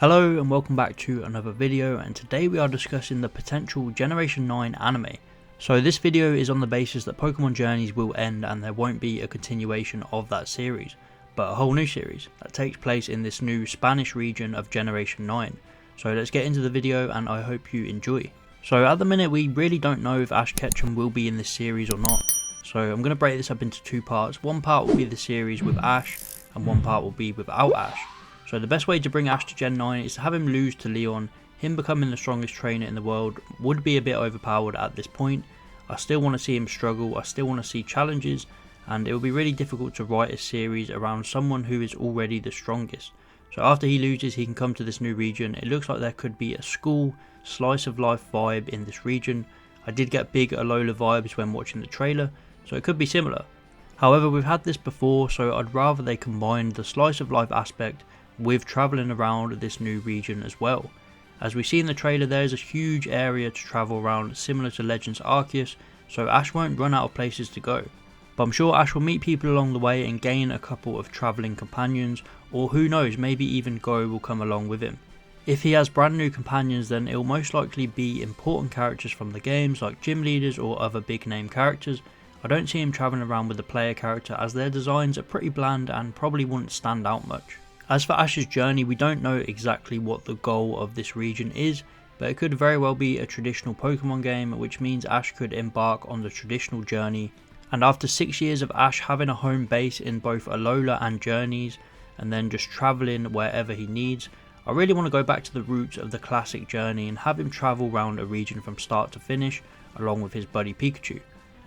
Hello and welcome back to another video, and today we are discussing the potential Generation 9 anime. So this video is on the basis that Pokemon Journeys will end and there won't be a continuation of that series, but a whole new series that takes place in this new Spanish region of Generation 9. So let's get into the video and I hope you enjoy. So at the minute we really don't know if Ash Ketchum will be in this series or not. So I'm going to break this up into two parts. One part will be the series with Ash and one part will be without Ash. So the best way to bring Ash to Gen 9 is to have him lose to Leon. Him becoming the strongest trainer in the world would be a bit overpowered at this point. I still want to see him struggle, I still want to see challenges, and it will be really difficult to write a series around someone who is already the strongest. So after he loses, he can come to this new region. It looks like there could be a school, slice of life vibe in this region. I did get big Alola vibes when watching the trailer, so it could be similar. However, we've had this before, so I'd rather they combine the slice of life aspect with travelling around this new region as well. As we see in the trailer, there is a huge area to travel around similar to Legends Arceus, so Ash won't run out of places to go. But I'm sure Ash will meet people along the way and gain a couple of travelling companions, or who knows, maybe even Go will come along with him. If he has brand new companions, then it will most likely be important characters from the games like gym leaders or other big name characters. I don't see him travelling around with the player character as their designs are pretty bland and probably wouldn't stand out much. As for Ash's journey, we don't know exactly what the goal of this region is, but it could very well be a traditional Pokemon game, which means Ash could embark on the traditional journey. And after 6 years of Ash having a home base in both Alola and Journeys, and then just travelling wherever he needs, I really want to go back to the roots of the classic journey and have him travel around a region from start to finish, along with his buddy Pikachu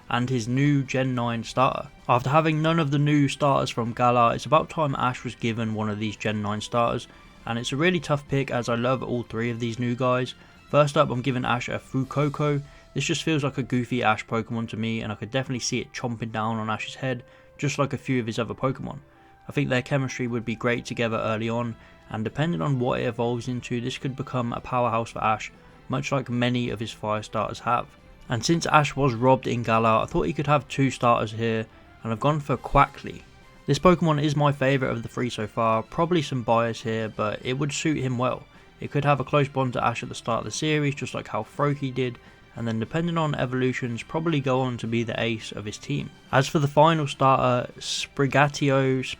and his new Gen 9 starter. After having none of the new starters from Galar, it's about time Ash was given one of these Gen 9 starters, and it's a really tough pick as I love all three of these new guys. First up, I'm giving Ash a Fuecoco. This just feels like a goofy Ash Pokemon to me, and I could definitely see it chomping down on Ash's head, just like a few of his other Pokemon. I think their chemistry would be great together early on, and depending on what it evolves into, this could become a powerhouse for Ash, much like many of his fire starters have. And since Ash was robbed in Galar, I thought he could have two starters here, and I've gone for Quackly. This Pokemon is my favourite of the three so far, probably some bias here, but it would suit him well. It could have a close bond to Ash at the start of the series, just like how Froakie did, and then depending on evolutions, probably go on to be the ace of his team. As for the final starter, Spaghettios,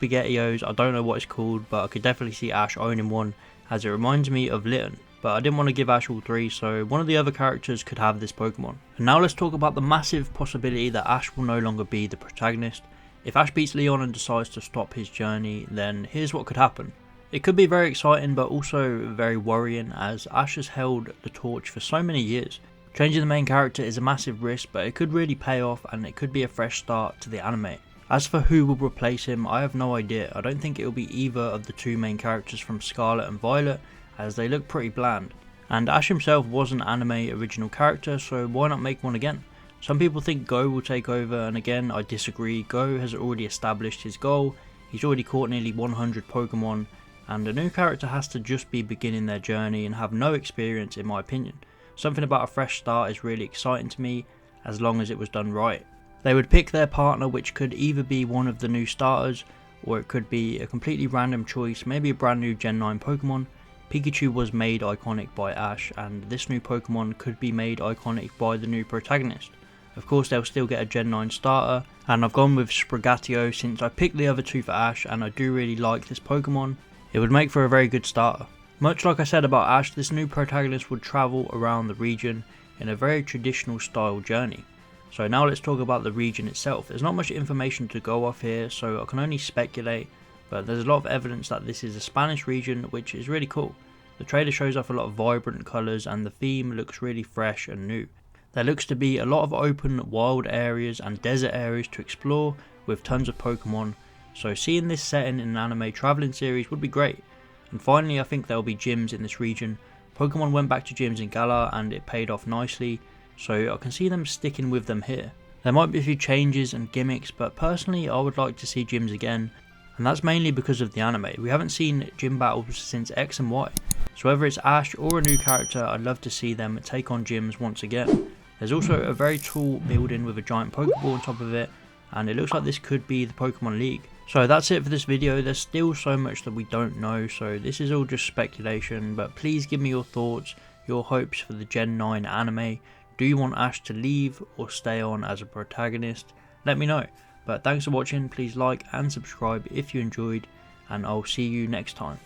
I don't know what it's called, but I could definitely see Ash owning one, as it reminds me of Litten. But I didn't want to give Ash all three, so one of the other characters could have this Pokemon. And now let's talk about the massive possibility that Ash will no longer be the protagonist. If Ash beats Leon and decides to stop his journey, then here's what could happen. It could be very exciting but also very worrying, as Ash has held the torch for so many years. Changing the main character is a massive risk, but it could really pay off and it could be a fresh start to the anime. As for who will replace him, I have no idea. I don't think it will be either of the two main characters from Scarlet and Violet, as they look pretty bland. And Ash himself was an anime original character, so why not make one again? Some people think Go will take over, and again I disagree. Go has already established his goal, he's already caught nearly 100 Pokemon, and a new character has to just be beginning their journey and have no experience in my opinion. Something about a fresh start is really exciting to me, as long as it was done right. They would pick their partner, which could either be one of the new starters, or it could be a completely random choice, maybe a brand new Gen 9 Pokemon. Pikachu was made iconic by Ash, and this new Pokemon could be made iconic by the new protagonist. Of course they'll still get a Gen 9 starter, and I've gone with Sprigatito since I picked the other two for Ash and I do really like this Pokemon. It would make for a very good starter. Much like I said about Ash, this new protagonist would travel around the region in a very traditional style journey. So now let's talk about the region itself. There's not much information to go off here, so I can only speculate. But there's a lot of evidence that this is a Spanish region, which is really cool. The trailer shows off a lot of vibrant colours and the theme looks really fresh and new. There looks to be a lot of open wild areas and desert areas to explore with tons of Pokemon, so seeing this set in an anime travelling series would be great. And finally, I think there will be gyms in this region. Pokemon went back to gyms in Galar and it paid off nicely, so I can see them sticking with them here. There might be a few changes and gimmicks, but personally I would like to see gyms again. And that's mainly because of the anime. We haven't seen gym battles since X and Y. So whether it's Ash or a new character, I'd love to see them take on gyms once again. There's also a very tall building with a giant Pokeball on top of it, and it looks like this could be the Pokemon League. So that's it for this video. There's still so much that we don't know, so this is all just speculation, but please give me your thoughts, your hopes for the Gen 9 anime. Do you want Ash to leave or stay on as a protagonist? Let me know. But thanks for watching, please like and subscribe if you enjoyed, and I'll see you next time.